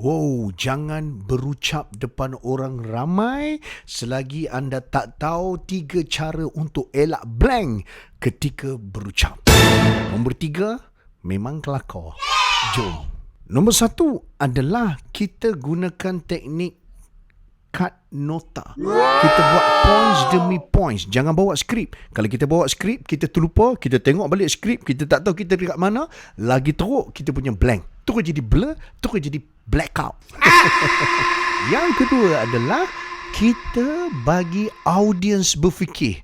Wow, jangan berucap depan orang ramai selagi anda tak tahu 3 cara untuk elak blank ketika berucap. Nombor 3, memang kelakar. Jom. Nombor 1 adalah kita gunakan teknik kad nota. Kita buat points demi points. Jangan bawa skrip. Kalau kita bawa skrip, kita terlupa, kita tengok balik skrip, kita tak tahu kita dekat mana, lagi teruk kita punya blank. Terus jadi blur, terus jadi blackout. Yang kedua adalah kita bagi audiens berfikir.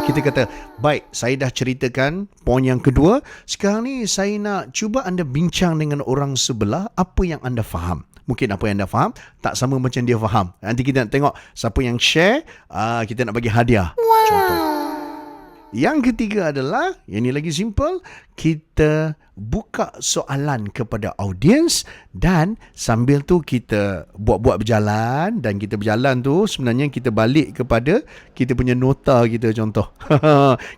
Kita kata, baik, saya dah ceritakan poin yang kedua. Sekarang ni saya nak cuba anda bincang dengan orang sebelah apa yang anda faham. Mungkin apa yang anda faham tak sama macam dia faham. Nanti kita nak tengok siapa yang share, kita nak bagi hadiah. Contoh. Yang ketiga adalah, yang ini lagi simple, kita buka soalan kepada audiens dan sambil tu kita buat-buat berjalan, dan kita berjalan tu sebenarnya kita balik kepada kita punya nota kita, contoh.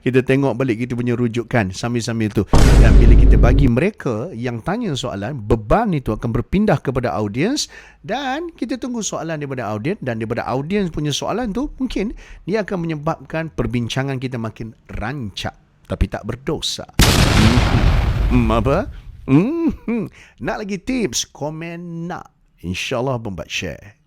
Kita tengok balik kita punya rujukan sambil-sambil tu. Dan bila kita bagi mereka yang tanya soalan, beban itu akan berpindah kepada audiens dan kita tunggu soalan daripada audiens, dan daripada audiens punya soalan tu mungkin dia akan menyebabkan perbincangan kita makin rancak tapi tak berdosa. Apa? Nak lagi tips? Komen nak. InsyaAllah Bombat share.